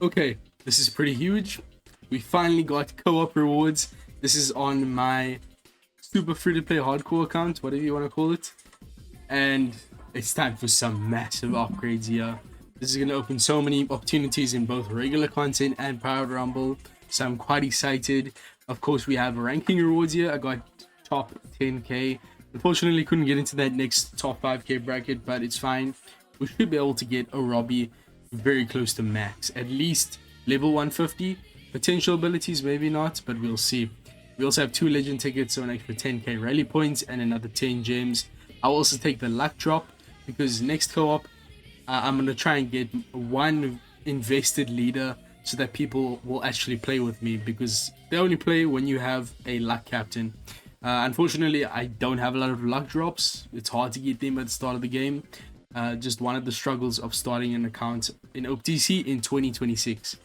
Okay, this is pretty huge. We finally got co-op rewards. This is on my super free-to-play hardcore account, whatever you want to call it. And it's time for some massive upgrades here. This is going to open so many opportunities in both regular content and Power Rumble. So I'm quite excited. Of course, we have ranking rewards here. I got top 10k. Unfortunately, couldn't get into that next top 5k bracket, but it's fine. We should be able to get a Robbie very close to max, at least level 150. Potential abilities, maybe not, but we'll see. We also have 2 legend tickets, so an extra 10k rally points and another 10 gems. I'll also take the luck drop because next co-op, I'm going to try and get one invested leader so that people will actually play with me, because they only play when you have a luck captain. Unfortunately, I don't have a lot of luck drops. It's hard to get them at the start of the game. Just one of the struggles of starting an account in OPTC in 2026.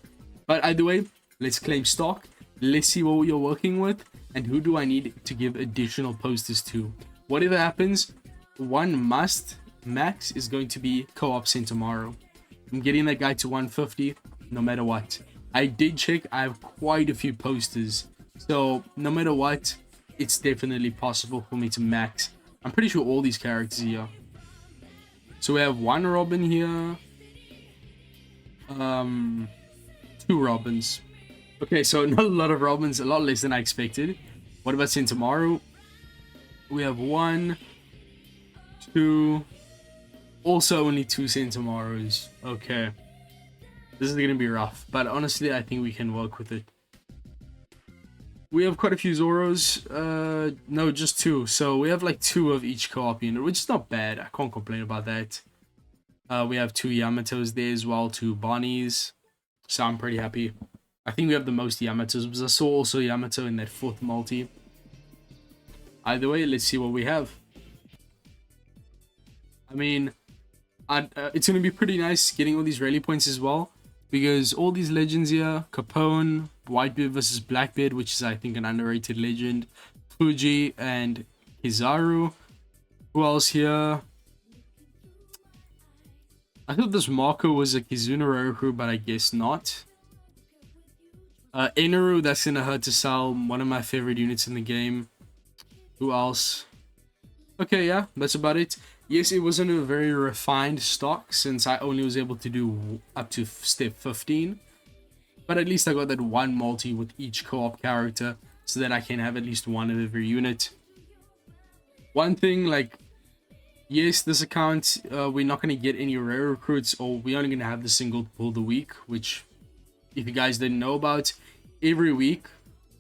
But either way, let's claim stock. Let's see what you're working with and who do I need to give additional posters to. Whatever happens, one must max is going to be co-op Sentomaru. I'm getting that guy to 150 no matter what. I did check, I have quite a few posters, so no matter what, it's definitely possible for me to max. I'm pretty sure all these characters here. So we have one Robin here, 2 Robins. Okay, so not a lot of Robins, a lot less than I expected. What about Sentomaru? We have 1, 2, also only 2 Sentomarus. Okay, this is gonna be rough, but honestly I think we can work with it. We have quite a few Zoros, no, just 2, so we have like 2 of each co-op unit, which is not bad. I can't complain about that. We have 2 Yamatos there as well, 2 Bonnies, so I'm pretty happy. I think we have the most Yamatos, because I saw also Yamato in that 4th multi. Either way, let's see what we have. I mean, it's going to be pretty nice getting all these rally points as well, because all these legends here, Capone, Whitebeard versus Blackbeard, which is I think an underrated legend, Fuji and Kizaru. Who else here? I thought this Marco was a Kizuna Roku, but I guess not. Eneru, that's gonna hurt to sell, one of my favorite units in the game. Who else? Okay, yeah, that's about it. Yes, it wasn't a very refined stock since I only was able to do up to step 15. But at least I got that one multi with each co-op character so that I can have at least one of every unit. One thing, like, yes, this account, we're not going to get any rare recruits, or we're only going to have the single pull the week, which, if you guys didn't know about, every week,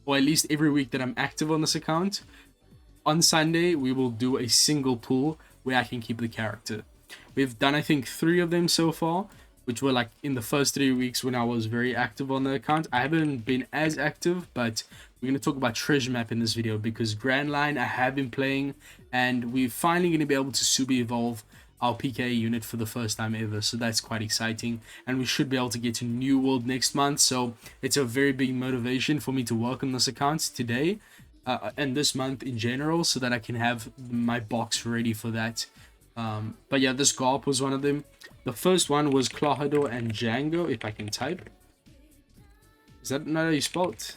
or at least every week that I'm active on this account, on Sunday, we will do a single pull where I can keep the character. We've done, I think, 3 of them so far, which were like in the first 3 weeks when I was very active on the account. I haven't been as active, but we're going to talk about Treasure Map in this video, because Grand Line I have been playing, and we're finally going to be able to super evolve our PKA unit for the first time ever, so that's quite exciting. And we should be able to get to New World next month, so it's a very big motivation for me to work on this account today, and this month in general, so that I can have my box ready for that. But yeah, this Garp was one of them. The first one was Clohador and Django, if I can type. Is that not how you spell it?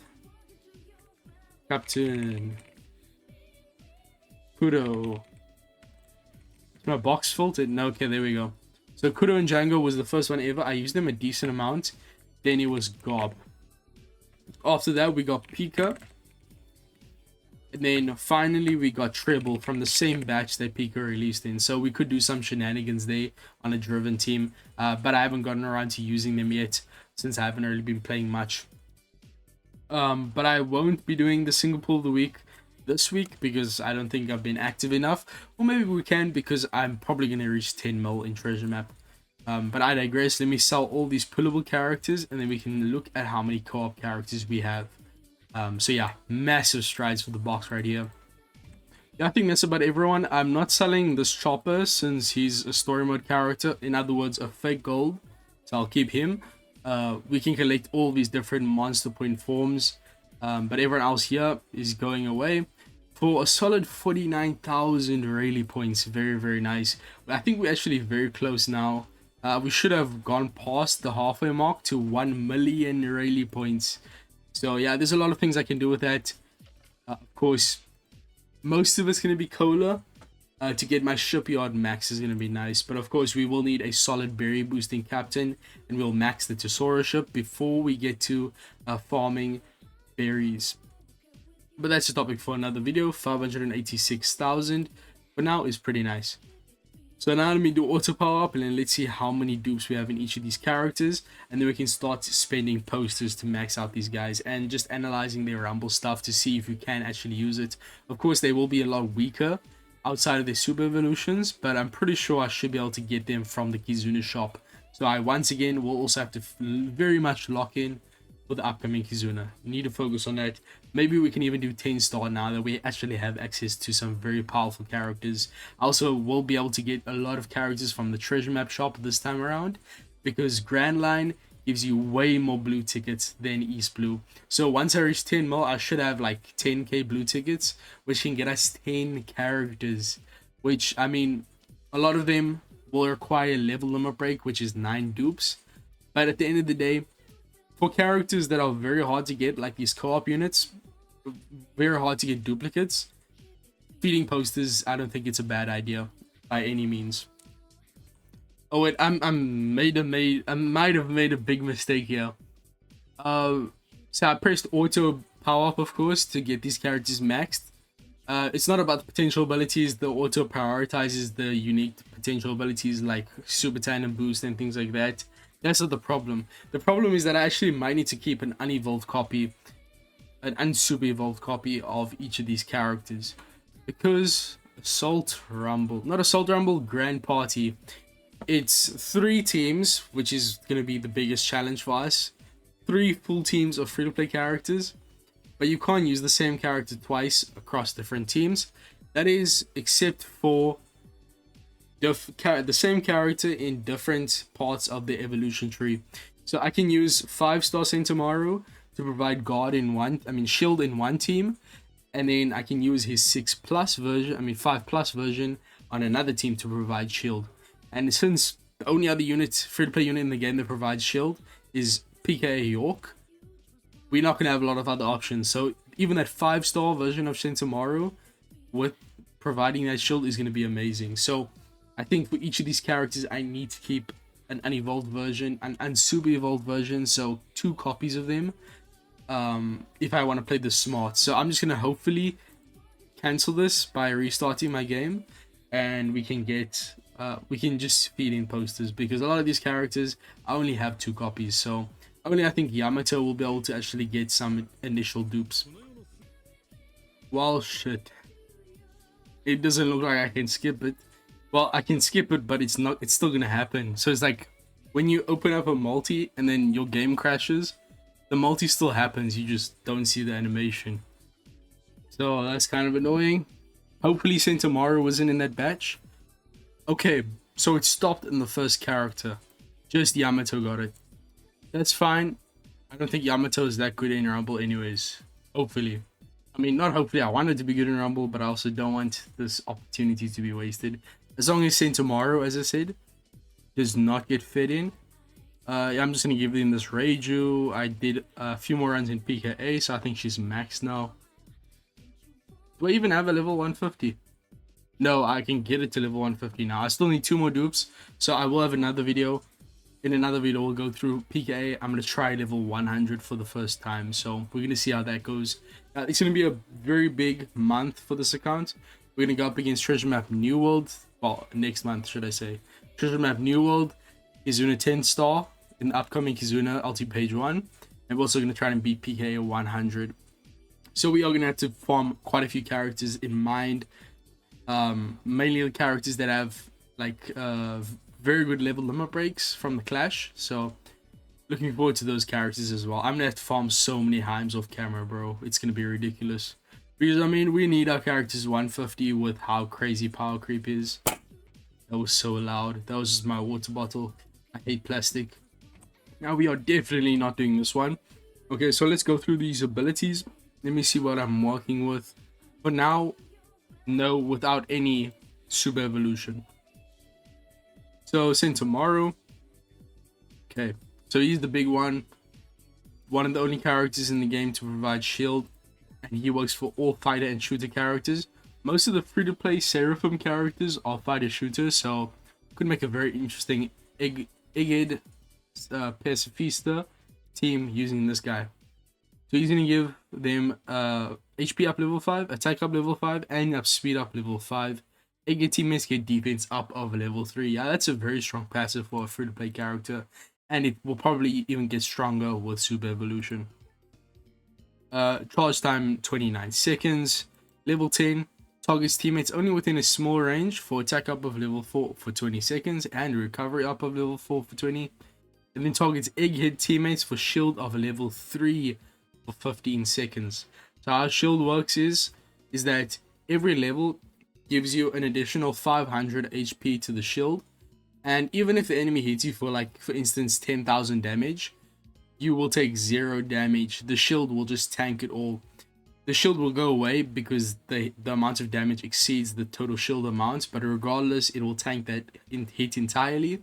Captain Kudo. Is my box filtered? No, okay, there we go. So Kudo and Django was the first one ever. I used them a decent amount. Then it was Gob. After that, we got Pika. And then finally we got Treble from the same batch that Pika released in. So we could do some shenanigans there on a driven team. But I haven't gotten around to using them yet, since I haven't really been playing much. But I won't be doing the single pull of the week this week, because I don't think I've been active enough. Or maybe we can, because I'm probably going to reach 10 mil in Treasure Map. But I digress. Let me sell all these pullable characters, and then we can look at how many co-op characters we have. So yeah, massive strides for the box right here. Yeah, I think that's about everyone. I'm not selling this Chopper since he's a story mode character. In other words, a fake gold. So I'll keep him. We can collect all these different monster point forms. But everyone else here is going away for a solid 49,000 Rayleigh points. Very, very nice. I think we're actually very close now We should have gone past the halfway mark to 1 million Rayleigh points. So yeah, there's a lot of things I can do with that. Of course, most of it's going to be cola. To get my shipyard max is going to be nice, but of course we will need a solid berry boosting captain, and we'll max the Tesoro ship before we get to farming berries. But that's a topic for another video. 586,000 for now is pretty nice. So now let me do auto power up, and then let's see how many dupes we have in each of these characters, and then we can start spending posters to max out these guys and just analyzing their rumble stuff to see if you can actually use it. Of course, they will be a lot weaker outside of their super evolutions, but I'm pretty sure I should be able to get them from the Kizuna shop. So I once again will also have to very much lock in for the upcoming Kizuna. We need to focus on that. Maybe we can even do 10 star now that we actually have access to some very powerful characters. Also, we'll be able to get a lot of characters from the treasure map shop this time around, because Grand Line gives you way more blue tickets than East Blue. So once I reach 10 mil, I should have like 10k blue tickets, which can get us 10 characters, which, I mean, a lot of them will require level limit break, which is 9 dupes. But at the end of the day, for characters that are very hard to get, like these co-op units, very hard to get duplicates, feeding posters, I don't think it's a bad idea by any means. Oh wait, I might have made a big mistake here. So I pressed auto power up, of course, to get these characters maxed. It's not about the potential abilities. The auto prioritizes the unique potential abilities like Super Tandem Boost and things like that. That's not the problem. The problem is that I actually might need to keep an unevolved copy, an unsuper evolved copy of each of these characters, because Assault Rumble, not Assault Rumble, Grand Party, it's 3 teams, which is going to be the biggest challenge for us. 3 full teams of free-to-play characters, but you can't use the same character twice across different teams. That is, except for the same character in different parts of the evolution tree. So I can use 5-star Sentomaru to provide shield in one team, and then I can use his 5+ version on another team to provide shield. And since the only other free-to-play unit in the game that provides shield is PKA York, we're not going to have a lot of other options. So even that 5-star version of Sentomaru with providing that shield is going to be amazing. So I think for each of these characters, I need to keep an unevolved version, an unsuper evolved version, so 2 copies of them, if I want to play this smart. So I'm just going to hopefully cancel this by restarting my game, and we can get we can just feed in posters, because a lot of these characters I only have 2 copies. So only I think Yamato will be able to actually get some initial dupes. Well, shit, it doesn't look like I can skip it. Well, I can skip it, but it's still gonna happen. So it's like when you open up a multi and then your game crashes, the multi still happens, you just don't see the animation. So that's kind of annoying. Hopefully Sentomaru wasn't in that batch. Okay, so it stopped in the first character. Just Yamato got it. That's fine. I don't think Yamato is that good in Rumble anyways. Hopefully. I mean, not hopefully, I want it to be good in Rumble, but I also don't want this opportunity to be wasted. As long as Sentomaru, as I said, does not get fed in. I'm just going to give them this Reiju. I did a few more runs in PKA, so I think she's maxed now. Do I even have a level 150? No, I can get it to level 150 now. I still need 2 more dupes, so I will have another video. In another video, we'll go through PKA. I'm going to try level 100 for the first time, so we're going to see how that goes. It's going to be a very big month for this account. We're going to go up against Treasure Map New World. Well, next month, should I say. Treasure Map New World, Kizuna 10-star in the upcoming Kizuna Ulti Page 1. And we're also going to try and beat PKA 100. So we are going to have to farm quite a few characters in mind. Mainly the characters that have like very good level limit breaks from the Clash. So looking forward to those characters as well. I'm going to have to farm so many Heims off camera, bro. It's going to be ridiculous. Because, I mean, we need our characters 150 with how crazy power creep is. That was so loud. That was just my water bottle. I hate plastic. Now we are definitely not doing this one. Okay, so let's go through these abilities. Let me see what I'm working with. For now, no, without any super evolution. So Sentomaru, Okay, so he's the big one of the only characters in the game to provide shield, and he works for all fighter and shooter characters. Most of the free-to-play Seraphim characters are fighter shooters, so could make a very interesting Egghead pacifista team using this guy. So he's gonna give them HP up level 5, attack up level 5, and up speed up level 5. Egghead teammates get defense up of level 3. Yeah, that's a very strong passive for a free-to-play character, and it will probably even get stronger with Super Evolution. Charge time 29 seconds. Level 10. Targets teammates only within a small range for attack up of level 4 for 20 seconds and recovery up of level 4 for 20. And then targets Egghead teammates for shield of level 3 for 15 seconds. So how shield works is that every level gives you an additional 500 HP to the shield. And even if the enemy hits you for, like, for instance, 10,000 damage, you will take 0 damage. The shield will just tank it all. The shield will go away because the amount of damage exceeds the total shield amount, but regardless, it will tank that hit entirely.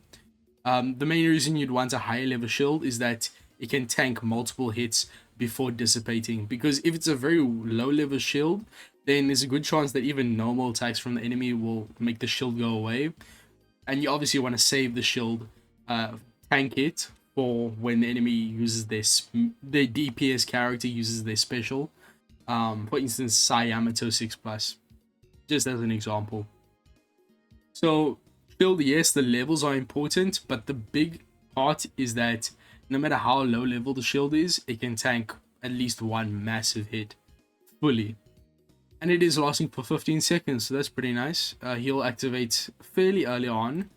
The main reason you'd want a higher level shield is that it can tank multiple hits before dissipating, because if it's a very low level shield, then there's a good chance that even normal attacks from the enemy will make the shield go away, and you obviously want to save the shield, tank it for when the enemy uses their DPS character uses their special. For instance, Yamato 6+, just as an example. So shield, yes, the levels are important, but the big part is that no matter how low level the shield is, it can tank at least one massive hit fully. And it is lasting for 15 seconds, so that's pretty nice. He'll activate fairly early on.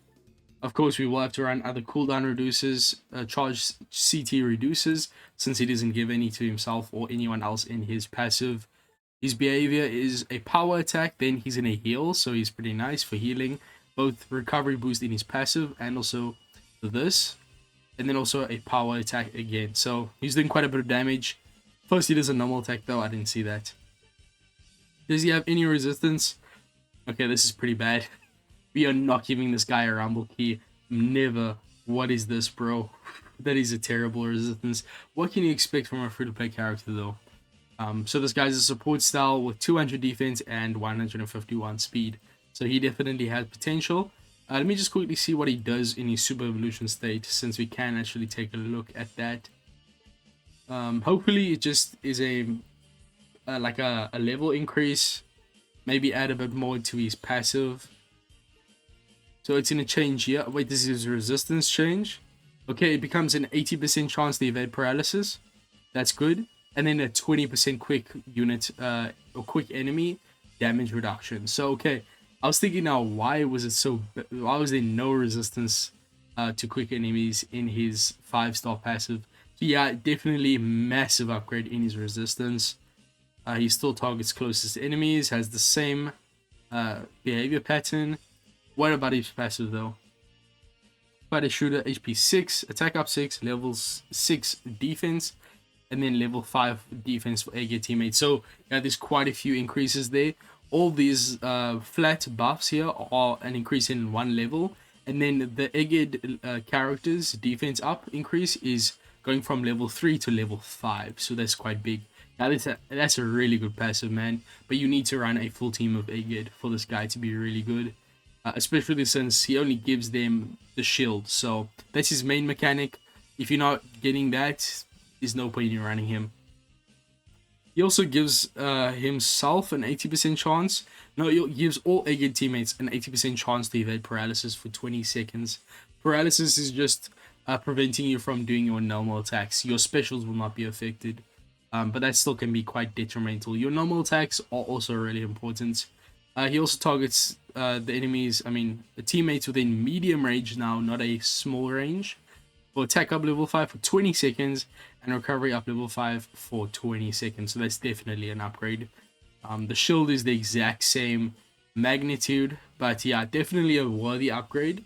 Of course, we will have to run other cooldown reducers, charge CT reducers, since he doesn't give any to himself or anyone else in his passive. His behavior is a power attack, then he's in a heal, so he's pretty nice for healing. Both recovery boost in his passive and also this. And then also a power attack again. So he's doing quite a bit of damage. First he does a normal attack though, I didn't see that. Does he have any resistance? Okay, this is pretty bad. We are not giving this guy a rumble key. Never. What is this, bro? That is a terrible resistance. What can you expect from a free-to-play character, though? So this guy's a support style with 200 defense and 151 speed. So he definitely has potential. Let me just quickly see what he does in his Super Evolution state, since we can actually take a look at that. Hopefully it just is like a level increase. Maybe add a bit more to his passive. So it's gonna change here. Wait, this is resistance change. Okay, it becomes an 80% chance to evade paralysis. That's good. And then a 20% quick unit or quick enemy damage reduction. So okay, I was thinking now, why was there no resistance to quick enemies in his 5-star passive? So yeah, definitely massive upgrade in his resistance. He still targets closest enemies, has the same behavior pattern. What about his passive though? Fighter shooter, HP 6, attack up 6, levels 6 defense, and then level 5 defense for Egghead teammates. So yeah, there's quite a few increases there. All these flat buffs here are an increase in 1 level, and then the Egghead characters defense up increase is going from level 3 to level 5. So that's quite big. Now that's a really good passive, man. But you need to run a full team of Egghead for this guy to be really good. Especially since he only gives them the shield. So that's his main mechanic. If you're not getting that, there's no point in running him. He also gives himself an 80% chance. No, he gives all Egghead teammates an 80% chance to evade paralysis for 20 seconds. Paralysis is just preventing you from doing your normal attacks. Your specials will not be affected. But that still can be quite detrimental. Your normal attacks are also really important. He also targets the teammates within medium range now, not a small range. For attack up level 5 for 20 seconds and recovery up level 5 for 20 seconds. So that's definitely an upgrade. The shield is the exact same magnitude, but yeah, definitely a worthy upgrade.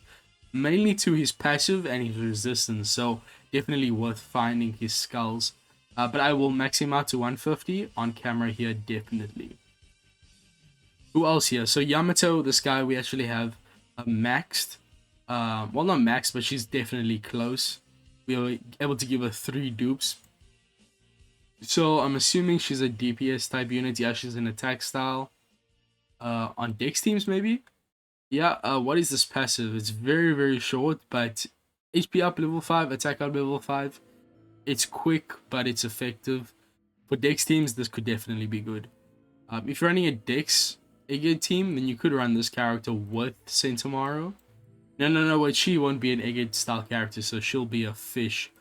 Mainly to his passive and his resistance, so definitely worth finding his skulls. But I will max him out to 150 on camera here, definitely. Who else here? So Yamato, this guy we actually have maxed. Well, not maxed, but she's definitely close. we are able to give her 3 dupes. So I'm assuming she's a DPS type unit. Yeah, she's an attack style. On Dex teams maybe. Yeah. What is this passive? It's very very short, but HP up level 5, attack up level 5. It's quick, but it's effective. For Dex teams, this could definitely be good. If you're running a Dex Egg team, then you could run this character with Sentomaru. No, wait, she won't be an Egg style character, so she'll be a fish.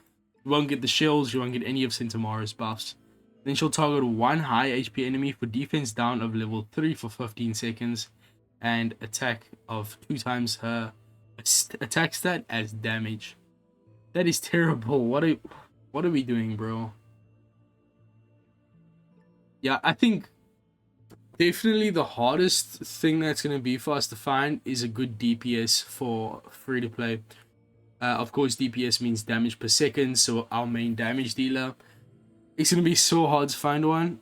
You won't get the shields, you won't get any of Sentomaru's buffs. Then she'll target one high HP enemy for defense down of level 3 for 15 seconds, and attack of 2 times her attack stat as damage. That is terrible. What are we doing, bro? Yeah, I think definitely the hardest thing that's going to be for us to find is a good DPS for free to play. Of course, DPS means damage per second, so our main damage dealer. It's going to be so hard to find one.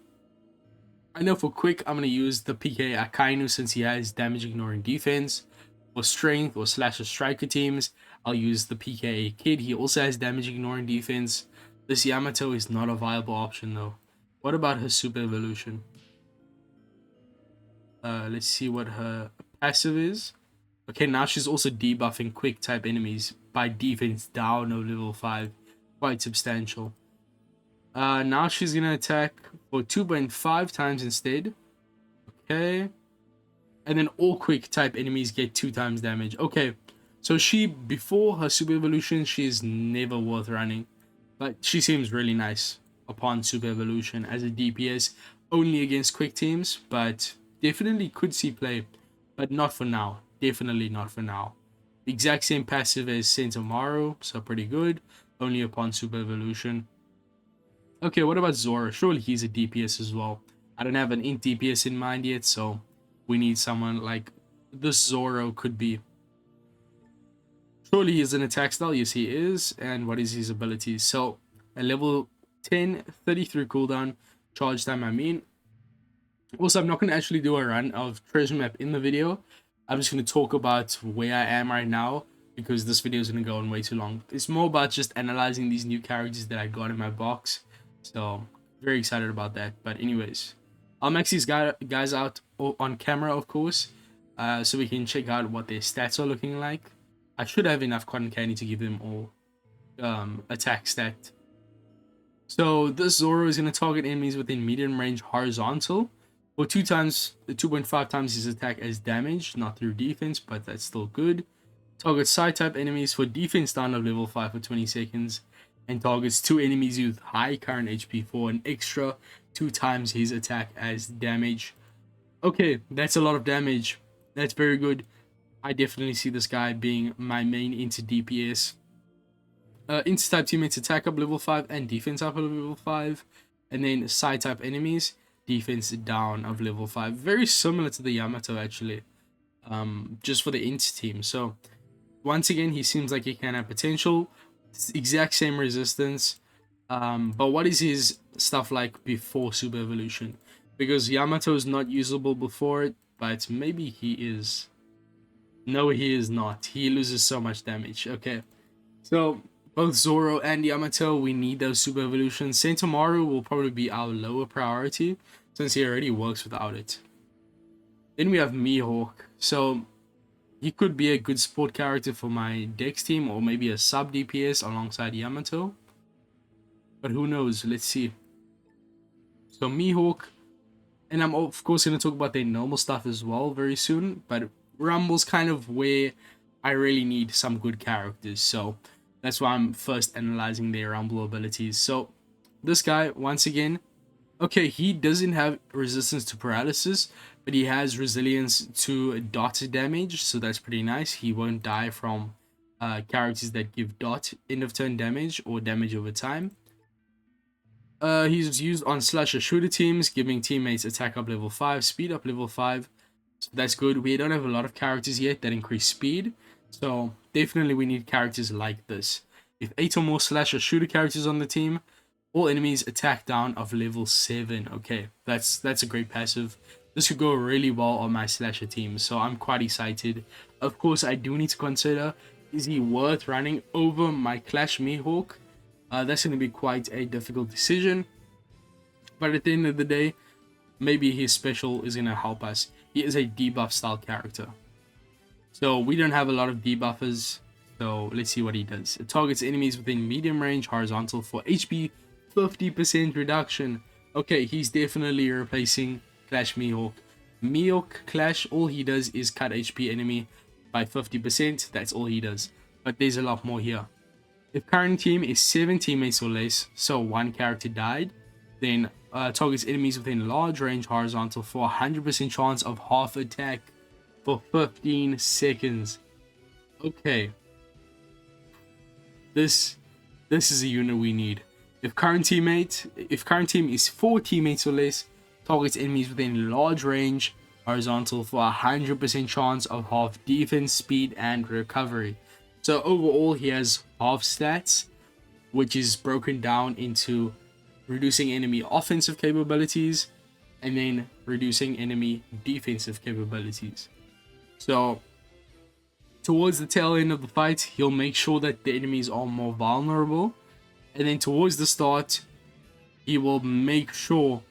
I know for quick, I'm going to use the PK Akainu since he has damage ignoring defense. For strength or slasher striker teams, I'll use the PK Kid. He also has damage ignoring defense. This Yamato is not a viable option though. What about her super evolution? Let's see what her passive is. Okay, now she's also debuffing quick type enemies by defense down of level 5. Quite substantial. Now she's gonna attack for 2.5 times instead. Okay. And then all quick type enemies get 2 times damage. Okay. So she, before her super evolution, she's never worth running. But she seems really nice upon super evolution as a DPS. Only against quick teams, but definitely could see play. But not for now. Definitely not for now. The exact same passive as Sentomaru, so pretty good. Only upon super evolution. Okay, what about Zoro? Surely he's a DPS as well. I don't have an int DPS in mind yet, so we need someone like this Zoro could be. Surely he's an attack style. Yes, he is. And what is his abilities? So, a level 10, 33 cooldown, charge time, I mean. Also, I'm not going to actually do a run of Treasure Map in the video. I'm just going to talk about where I am right now, because this video is going to go on way too long. It's more about just analyzing these new characters that I got in my box. So, very excited about that. But anyways, I'll max these guys out on camera, of course, so we can check out what their stats are looking like. I should have enough cotton candy to give them all attack stat. So this Zoro is going to target enemies within medium range horizontal for 2.5 times his attack as damage, not through defense, but that's still good. Targets side type enemies for defense down of level 5 for 20 seconds, and targets 2 enemies with high current HP for an extra 2 times his attack as damage. Okay, that's a lot of damage. That's very good. I definitely see this guy being my main into DPS. Inter-type teammates attack up level 5 and defense up level 5. And then side-type enemies, defense down of level 5. Very similar to the Yamato, actually. Just for the Inter team. So, once again, he seems like he can have potential. It's the exact same resistance. But what is his stuff like before Super Evolution? Because Yamato is not usable before it, but maybe he is. No, he is not. He loses so much damage. Okay. So, both Zoro and Yamato, we need those super evolutions. Sentomaru will probably be our lower priority, since he already works without it. Then we have Mihawk. So, he could be a good support character for my Dex team, or maybe a sub DPS alongside Yamato. But who knows? Let's see. So, Mihawk. And I'm of course going to talk about their normal stuff as well very soon. But Rumble's kind of where I really need some good characters, so that's why I'm first analyzing their Rumble abilities. So this guy, once again, okay, he doesn't have resistance to paralysis, but he has resilience to dot damage, so that's pretty nice. He won't die from characters that give dot end of turn damage or damage over time. He's used on slasher shooter teams, giving teammates attack up level 5, speed up level 5. So that's good. We don't have a lot of characters yet that increase speed. So definitely we need characters like this. If 8 or more slasher shooter characters on the team, all enemies attack down of level 7. Okay, that's a great passive. This could go really well on my slasher team. So I'm quite excited. Of course, I do need to consider is he worth running over my Clash Mihawk? That's going to be quite a difficult decision. But at the end of the day, maybe his special is going to help us. He is a debuff style character. So we don't have a lot of debuffers. So let's see what he does. It targets enemies within medium range horizontal for HP 50% reduction. Okay, he's definitely replacing Clash Mihawk. Mihawk Clash, all he does is cut HP enemy by 50%. That's all he does. But there's a lot more here. If current team is 7 teammates or less, so 1 character died, then targets enemies within large range horizontal for 100% chance of half attack for 15 seconds. Okay. This is a unit we need. If current team is 4 teammates or less, targets enemies within large range horizontal for 100% chance of half defense, speed, and recovery. So overall, he has half stats, which is broken down into reducing enemy offensive capabilities and then reducing enemy defensive capabilities. So towards the tail end of the fight, he'll make sure that the enemies are more vulnerable, and then towards the start, he will make sure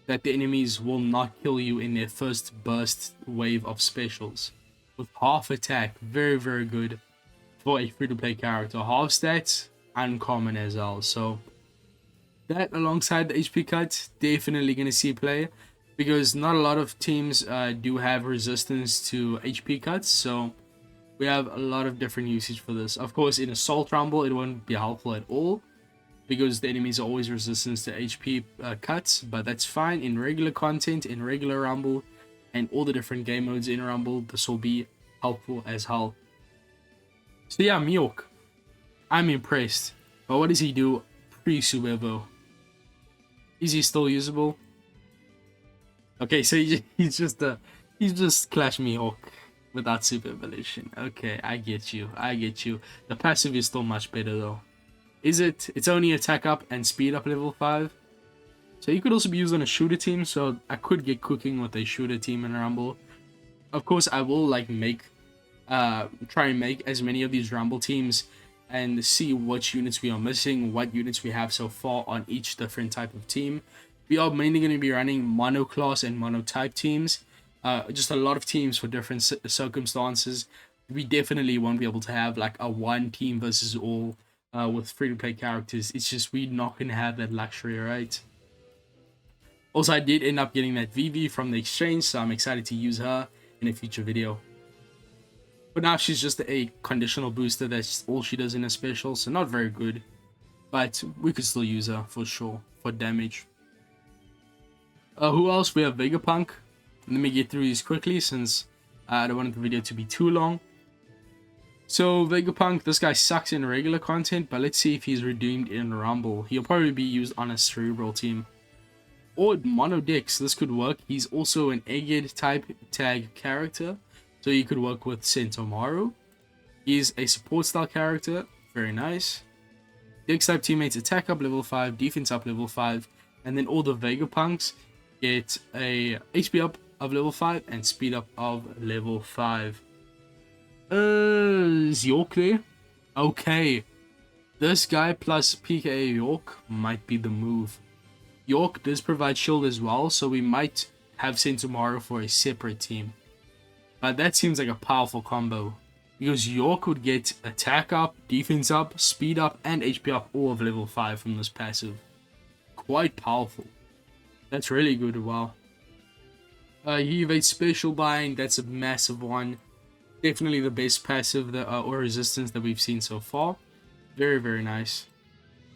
that the enemies will not kill you in their first burst wave of specials. With half attack, very, very good for a free-to-play character. Half stats, uncommon as well. So that alongside the HP cut, definitely going to see play, because not a lot of teams do have resistance to HP cuts. So we have a lot of different usage for this. Of course, in Assault Rumble, it won't be helpful at all, because the enemies are always resistant to HP cuts, but that's fine. In regular content, in regular Rumble, and all the different game modes in Rumble, this will be helpful as hell. So yeah, Mihawk, I'm impressed. But what does he do pre-Super Evo? Is he still usable? Okay, so he's just Clash Mihawk without Super Evolution. Okay, I get you. The passive is still much better though. Is it? It's only attack up and speed up level 5. So he could also be used on a shooter team, so I could get cooking with a shooter team in Rumble. Of course, I will try and make as many of these Rumble teams and see which units we are missing, what units we have so far on each different type of team. We are mainly going to be running mono class and mono type teams. Just a lot of teams for different circumstances. We definitely won't be able to have like a one team versus all with free-to-play characters. It's just we're not going to have that luxury, right? Also, I did end up getting that VV from the exchange, so I'm excited to use her in a future video. But now she's just a conditional booster. That's all she does in a special, so not very good. But we could still use her for sure for damage. Who else? We have Vegapunk. Let me get through these quickly since I don't want the video to be too long. So Vegapunk, this guy sucks in regular content, but let's see if he's redeemed in Rumble. He'll probably be used on a cerebral team. Or mono decks, this could work. He's also an Egged type tag character, so he could work with Sentomaru. He's a support style character, very nice. Dex type teammates attack up level 5, defense up level 5, and then all the Vegapunks get a HP up of level 5 and speed up of level 5. Is York there? Okay. This guy plus PKA York might be the move. York does provide shield as well, so we might have Sentomaru for a separate team. But that seems like a powerful combo, because York would get attack up, defense up, speed up, and HP up all of level 5 from this passive. Quite powerful. That's really good, wow. He evades special bind, that's a massive one. Definitely the best passive or resistance that we've seen so far. Very, very nice.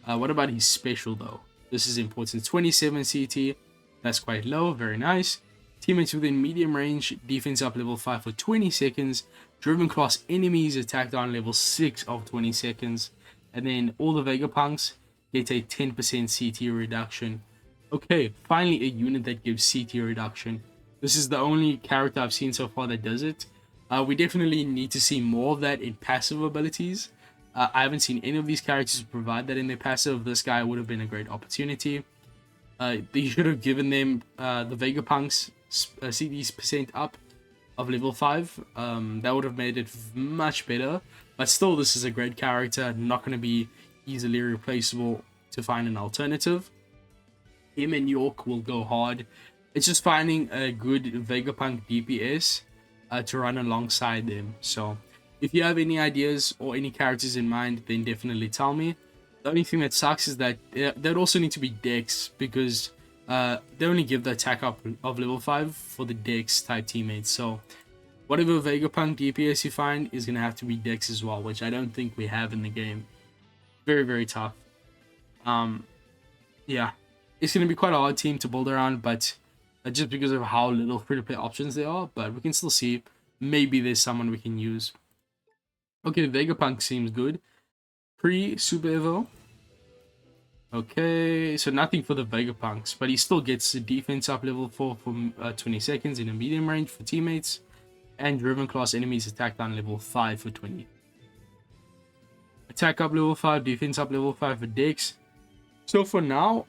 What about his special though? This is important. 27 CT. That's quite low. Very nice. Teammates within medium range. Defense up level 5 for 20 seconds. Driven class enemies attack down level 6 of 20 seconds. And then all the Vegapunks get a 10% CT reduction. Okay, finally a unit that gives CT reduction. This is the only character I've seen so far that does it. We definitely need to see more of that in passive abilities. I haven't seen any of these characters provide that in their passive. This guy would have been a great opportunity. They should have given them the Vegapunks CDs % up of level 5. That would have made it much better. But still, this is a great character, not going to be easily replaceable to find an alternative. Him and York will go hard. It's just finding a good Vegapunk DPS to run alongside them. So if you have any ideas or any characters in mind, then definitely tell me. The only thing that sucks is that they'd also need to be Dex, because they only give the attack up of level 5 for the Dex type teammates. So whatever Vegapunk DPS you find is going to have to be Dex as well, which I don't think we have in the game. Very, very tough. Yeah, it's going to be quite a hard team to build around, but just because of how little free-to-play options there are, but we can still see maybe there's someone we can use. Okay, Vegapunk seems good. Pre-Super Evo. Okay, so nothing for the Vegapunks, but he still gets the defense up level 4 for 20 seconds in a medium range for teammates, and driven class enemies attack down level 5 for 20. Attack up level 5, defense up level 5 for Dex. So for now,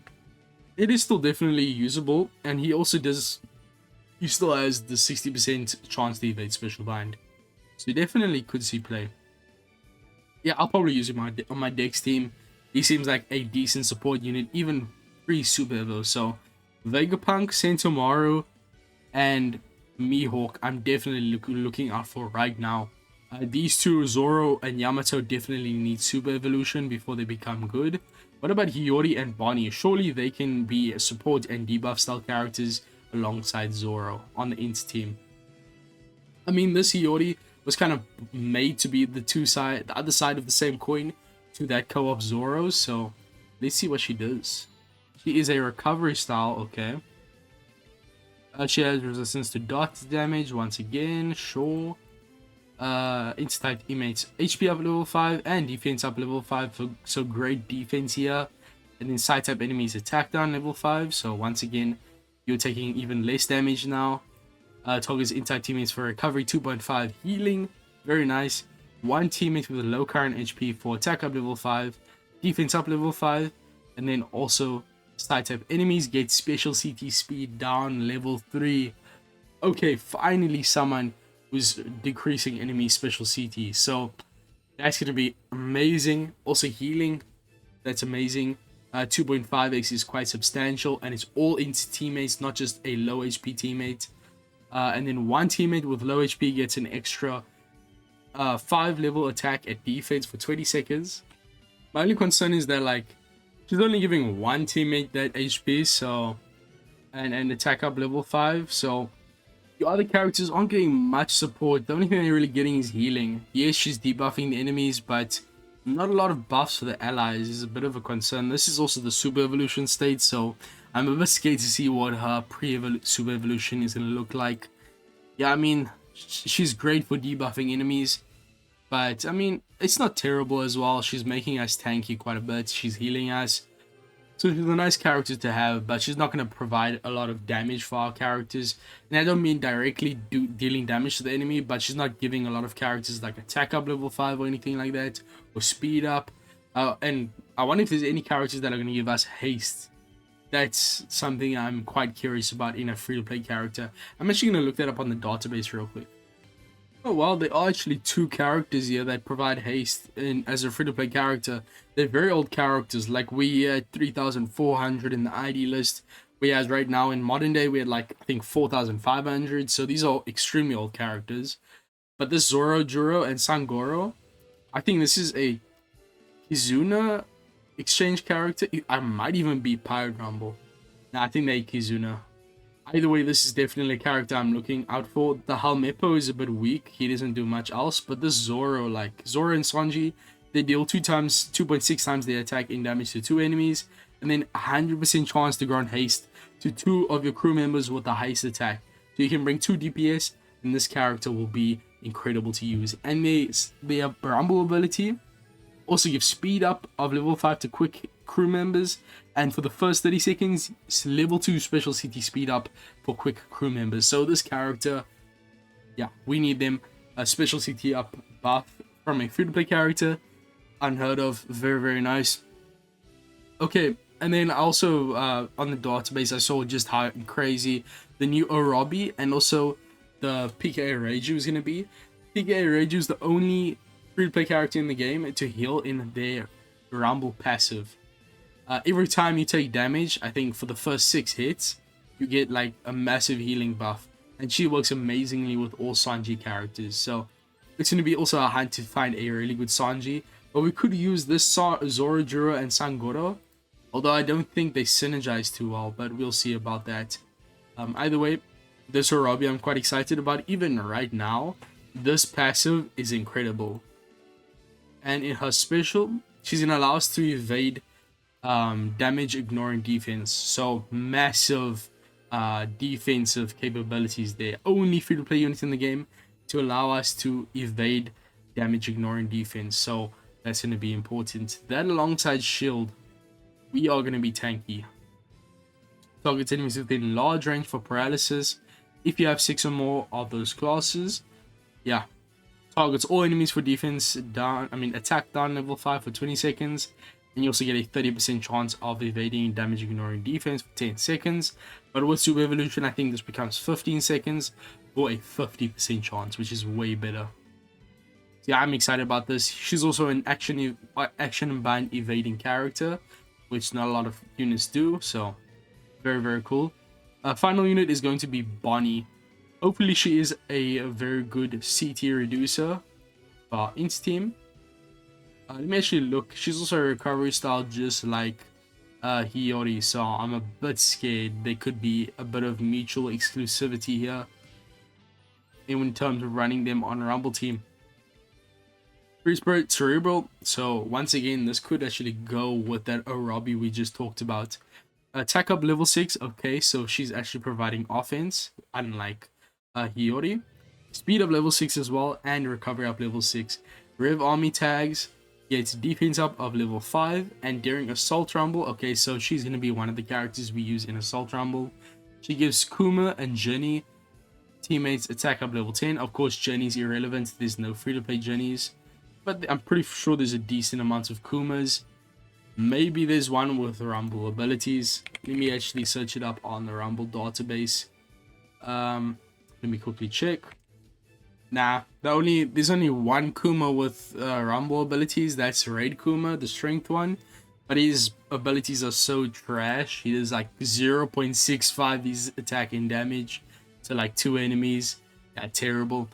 it is still definitely usable, and he still has the 60% chance to evade special bind. So he definitely could see play. Yeah, I'll probably use him on my Dex team. He seems like a decent support unit, even pre-Super Evo. So Vegapunk, Sentomaru, and Mihawk, I'm definitely looking out for right now. These two, Zoro and Yamato, definitely need Super Evolution before they become good. What about Hiyori and Bonnie? Surely they can be support and debuff style characters alongside Zoro on the Int team. I mean, this Hiyori was kind of made to be the other side of the same coin to that co-op Zoro, so let's see what she does. She is a recovery style, okay. She has resistance to dot damage once again, sure. Int-type teammates HP up level 5 and defense up level 5, so great defense here. And then side type enemies attack down level 5, so once again you're taking even less damage now. Targets int-type teammates for recovery 2.5 healing, very nice. One teammate with a low current HP for attack up level 5, defense up level 5, and then also side type enemies get special CT speed down level 3. Okay, finally someone who's decreasing enemy special CT, so that's gonna be amazing. Also healing, that's amazing. 2.5x is quite substantial, and it's all into teammates, not just a low HP teammate. And then one teammate with low HP gets an extra 5 level attack at defense for 20 seconds. My only concern is that, like, she's only giving one teammate that HP, so and attack up level 5, so the other characters aren't getting much support. The only thing they're really getting is healing. Yes, she's debuffing the enemies, but not a lot of buffs for the allies is a bit of a concern. This is also the Super Evolution state, so I'm a bit scared to see what her pre-Super Evolution is going to look like. Yeah, I mean, she's great for debuffing enemies, but I mean, it's not terrible as well. She's making us tanky quite a bit. She's healing us. So she's a nice character to have, but she's not going to provide a lot of damage for our characters. And I don't mean directly dealing damage to the enemy, but she's not giving a lot of characters like attack up level 5 or anything like that, or speed up. And I wonder if there's any characters that are going to give us haste. That's something I'm quite curious about in a free-to-play character. I'm actually going to look that up on the database real quick. Oh well, there are actually 2 characters here that provide haste as a free-to-play character. They're very old characters, like we had 3,400 in the ID list. Whereas right now in modern day, we had like, I think 4,500. So these are extremely old characters. But this Zoro, Juro, and Sangoro, I think this is a Kizuna exchange character. I might even be Pirate Rumble. Nah, I think they're Kizuna. Either way, this is definitely a character I'm looking out for. The Halmepo is a bit weak. He doesn't do much else. But this Zoro, like Zoro and Sanji, they deal 2.6 times their attack in damage to 2 enemies. And then 100% chance to grant haste to 2 of your crew members with the highest attack. So you can bring 2 DPS, and this character will be incredible to use. And their Rumble ability also gives speed up of level 5 to quick crew members, and for the first 30 seconds, it's level 2 special CT speed up for quick crew members. So this character, yeah, we need them. A special CT up buff from a free-to-play character, unheard of, very, very nice. Okay, and then also on the database, I saw just how crazy the new Orobi and also the PKA Reiju is going to be. PKA Reiju is the only free-to-play character in the game to heal in their Rumble passive. Every time you take damage, I think for the first 6 hits, you get like a massive healing buff. And she works amazingly with all Sanji characters. So it's going to be also a hunt to find a really good Sanji. But we could use this Zoro, Juro, and Sangoro. Although I don't think they synergize too well, but we'll see about that. Either way, this Orobi I'm quite excited about. Even right now, this passive is incredible. And in her special, she's going to allow us to evade damage, ignoring defense. So massive defensive capabilities there. Only free-to-play unit in the game to allow us to evade damage, ignoring defense. So that's going to be important. That alongside shield, we are going to be tanky. Target enemies within large range for paralysis. If you have 6 or more of those classes, yeah. Targets all enemies for defense down. Attack down level 5 for 20 seconds. And you also get a 30% chance of evading damage, ignoring defense for 10 seconds. But with Super Evolution, I think this becomes 15 seconds for a 50% chance, which is way better. So yeah, I'm excited about this. She's also an action and bind evading character, which not a lot of units do. So very, very cool. Final unit is going to be Bonnie. Hopefully she is a very good CT reducer for our Ints team. Let me actually look. She's also a recovery style just like Hiyori, so I'm a bit scared there could be a bit of mutual exclusivity here in terms of running them on a Rumble team. Free Spirit Cerebral, so once again this could actually go with that Orobi we just talked about. Attack up level 6, okay, so she's actually providing offense, unlike Hiyori. Speed up level 6 as well, and recovery up level 6. Rev Army tags, gets defense up of level 5, and during Assault Rumble, okay, so she's going to be one of the characters we use in Assault Rumble. She gives Kuma and Jenny teammates attack up level 10. Of course, Jenny's irrelevant, there's no free-to-play Jennies, but I'm pretty sure there's a decent amount of Kumas. Maybe there's one with Rumble abilities. Let me actually search it up on the Rumble database. Let me quickly check. Nah, there's only one Kuma with Rumble abilities. That's Raid Kuma, the strength one. But his abilities are so trash. He does like 0.65 his attack and damage to like 2 enemies. Yeah, terrible.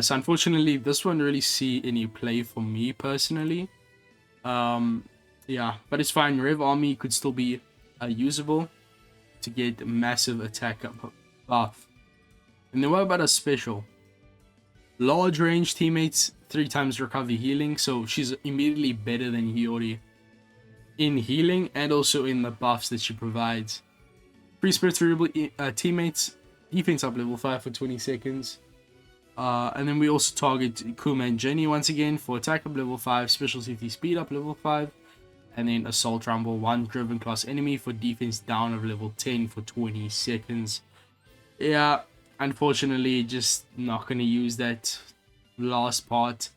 So unfortunately, this won't really see any play for me personally. Yeah, but it's fine. Rev Army could still be usable to get massive attack up buff. And then what about a special? Large range teammates, 3 times recovery healing, so she's immediately better than Hiyori in healing and also in the buffs that she provides. Free Spirit Cerebral teammates, defense up level 5 for 20 seconds. And then we also target Kuma and Jenny once again for attack up level 5, special CT speed up level 5, and then Assault Rumble, 1 driven class enemy for defense down of level 10 for 20 seconds. Yeah, unfortunately, just not going to use that last part.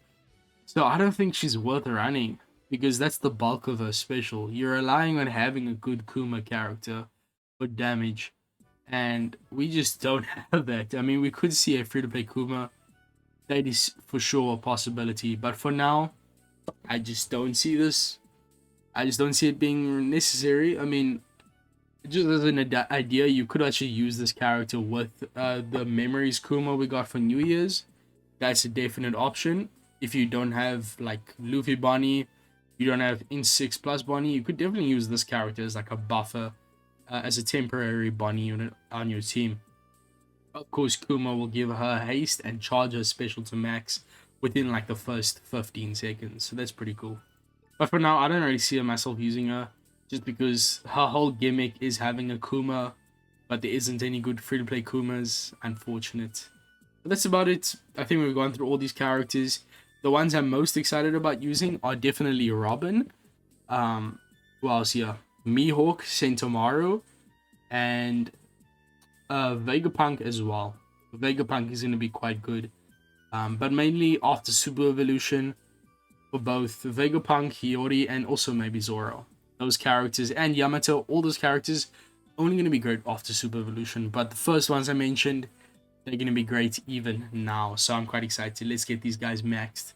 So I don't think she's worth running, because that's the bulk of her special. You're relying on having a good Kuma character for damage, and we just don't have that. I mean, we could see a free-to-play Kuma. That is for sure a possibility, but for now, I just don't see this. I just don't see it being necessary. I mean, just as an idea, you could actually use this character with the Memories Kuma we got for New Year's. That's a definite option. If you don't have like Luffy Bonnie, you don't have Int 6 plus Bonnie, you could definitely use this character as like a buffer, as a temporary Bonnie unit on your team. Of course, Kuma will give her haste and charge her special to max within like the first 15 seconds. So that's pretty cool. But for now, I don't really see myself using her, just because her whole gimmick is having a Kuma, but there isn't any good free-to-play Kumas. Unfortunate. But that's about it. I think we've gone through all these characters. The ones I'm most excited about using are definitely Robin. Who else here? Mihawk, Sentomaru, and Vegapunk as well. Vegapunk is going to be quite good. But mainly after Super Evolution, for both Vegapunk, Hiyori, and also maybe Zoro. Those characters, and Yamato, all those characters, only going to be great after Super Evolution. But the first ones I mentioned, they're going to be great even now. So I'm quite excited. Let's get these guys maxed.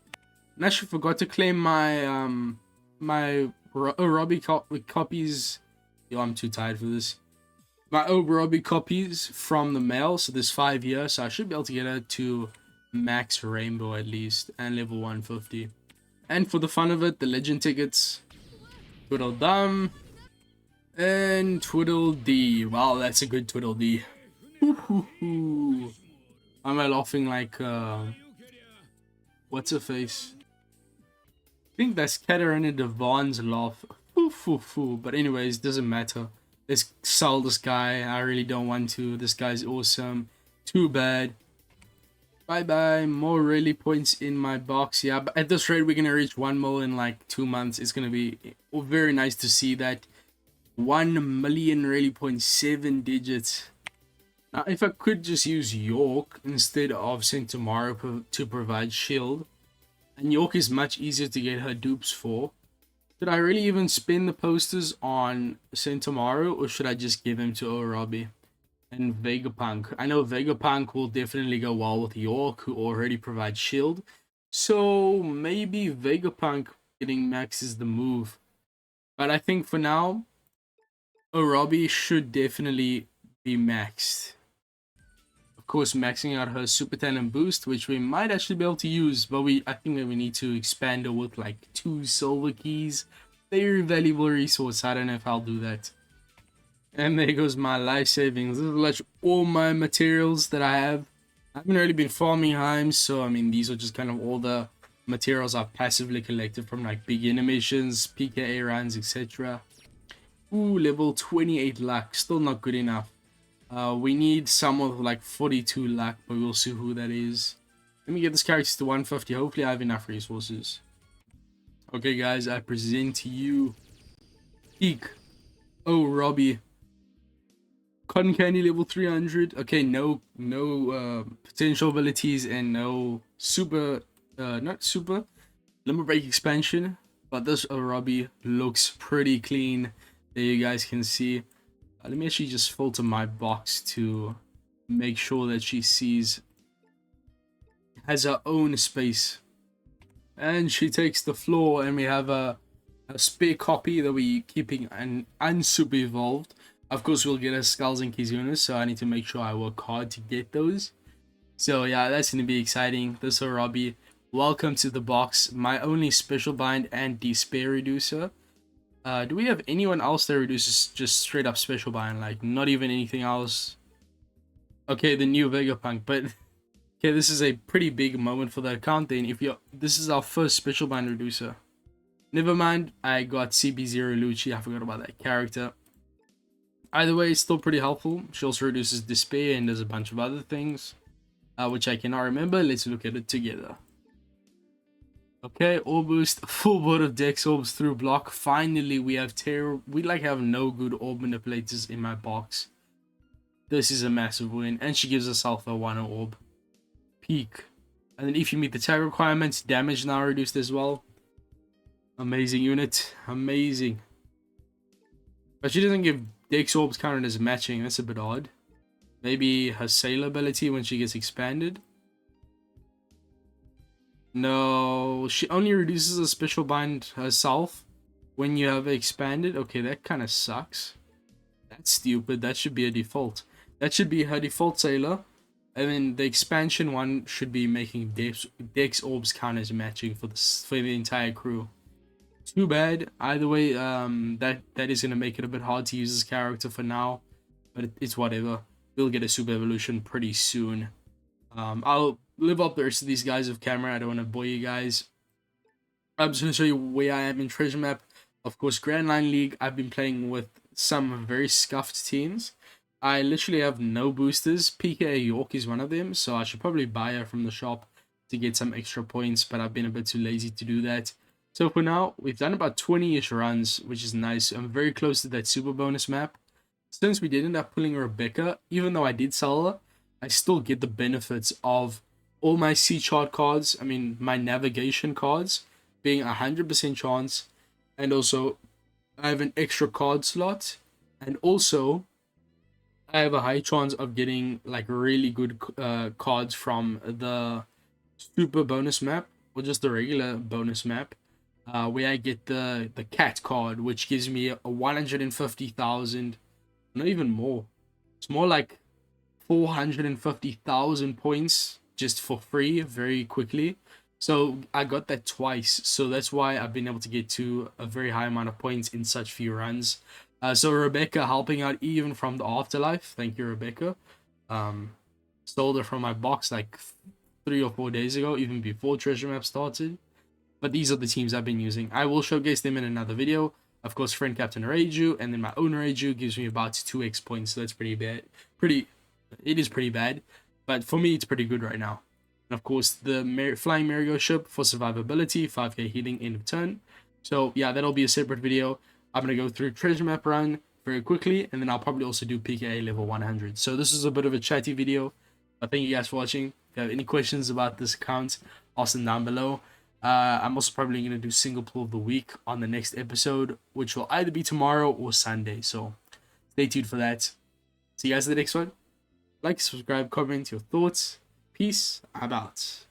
And I actually forgot to claim my Robbie copies. Yo, I'm too tired for this. My Robbie copies from the mail. So there's 5 years. So I should be able to get her to max rainbow at least and level 150. And for the fun of it, the legend tickets. Twiddle Dum and Twiddle D. Wow, that's a good Twiddle D. Am I laughing like what's her face? I think that's Katarina Devon's laugh. But anyways, doesn't matter. Let's sell this guy. I really don't want to. This guy's awesome. Too bad. Bye bye. More rally points in my box. Yeah, but at this rate, we're gonna reach 1 mil in like 2 months. It's gonna be very nice to see that. 1 million rally points, 7 digits. Now, if I could just use York instead of Sentomaru to provide shield, and York is much easier to get her dupes for, should I really even spin the posters on Sentomaru, or should I just give him to Orobi and Vegapunk? I know Vegapunk will definitely go well with York, who already provides shield, so maybe Vegapunk getting max is the move. But I think for now, Orobi should definitely be maxed. Of course, maxing out her super talent boost, which we might actually be able to use, but I think that we need to expand her with like 2 silver keys. Very valuable resource. I don't know if I'll do that. And there goes my life savings. This is like all my materials that I have. I haven't really been farming Heims, so I mean these are just kind of all the materials I've passively collected from like beginner missions, PKA runs, etc. Ooh, level 28 luck. Still not good enough. We need someone with like 42 luck, but we'll see who that is. Let me get this character to 150. Hopefully I have enough resources. Okay guys, I present to you Peak. Oh, Robbie. Cotton Candy level 300. Okay, no potential abilities and no super, not super, limit break expansion. But this Robbie looks pretty clean. There you guys can see. Let me actually just filter my box to make sure that she has her own space. And she takes the floor, and we have a spare copy that we're keeping unsuper evolved. Of course, we'll get a Skulls and Kizunas, so I need to make sure I work hard to get those. So yeah, that's going to be exciting. This is Robbie. Welcome to the box. My only special bind and despair reducer. Do we have anyone else that reduces just straight up special bind, like not even anything else? Okay, the new Vegapunk, but okay, this is a pretty big moment for the account then. This is our first special bind reducer. Never mind, I got CB0 Lucci. I forgot about that character. Either way, it's still pretty helpful. She also reduces despair and does a bunch of other things, which I cannot remember. Let's look at it together. Okay, Orb boost, full board of Dex Orbs through block. Finally, we have have no good Orb manipulators in my box. This is a massive win, and she gives herself a 1 Orb. Peak. And then if you meet the tag requirements, damage now reduced as well. Amazing unit, amazing. But she doesn't give Dex Orbs counted as matching, that's a bit odd. Maybe her Sailor ability when she gets expanded. No, she only reduces a special bind herself when you have expanded. Okay, that kind of sucks. That's stupid. That should be a default. That should be her default Sailor. And then the expansion one should be making Dex Orbs count as matching for the entire crew. Too bad. Either way, that is gonna make it a bit hard to use this character for now, but it's whatever. We'll get a super evolution pretty soon. I'll live up the rest of these guys off camera. I don't want to bore you guys. I'm just gonna show you where I am in Treasure Map. Of course, Grand Line League. I've been playing with some very scuffed teams. I literally have no boosters. PKA York is one of them, so I should probably buy her from the shop to get some extra points, but I've been a bit too lazy to do that. So for now, we've done about 20-ish runs, which is nice. I'm very close to that super bonus map. Since we did end up pulling Rebecca, even though I did sell her, I still get the benefits of all my C chart cards, I mean my navigation cards, being 100% chance, and also I have an extra card slot, and also I have a high chance of getting like really good cards from the super bonus map. or just the regular bonus map, where I get the cat card, which gives me a 150,000, not even more. It's more like 450,000 points just for free very quickly. So I got that twice. So that's why I've been able to get to a very high amount of points in such few runs. So Rebecca helping out even from the afterlife. Thank you, Rebecca. Stole it from my box like 3 or 4 days ago, even before Treasure Map started. But these are the teams I've been using. I will showcase them in another video. Of course, friend captain Reiju, and then my own Reiju gives me about 2x points, so that's pretty bad. It is pretty bad, but for me, it's pretty good right now. And of course, the flying merry-go ship for survivability, 5k healing end of turn. So yeah, that'll be a separate video. I'm gonna go through treasure map run very quickly, and then I'll probably also do PKA level 100. So this is a bit of a chatty video. But thank you guys for watching. If you have any questions about this account, ask them down below. I'm also probably going to do single pull of the week on the next episode, which will either be tomorrow or Sunday. So stay tuned for that. See you guys in the next one. Like, subscribe, comment your thoughts. Peace. I'm out.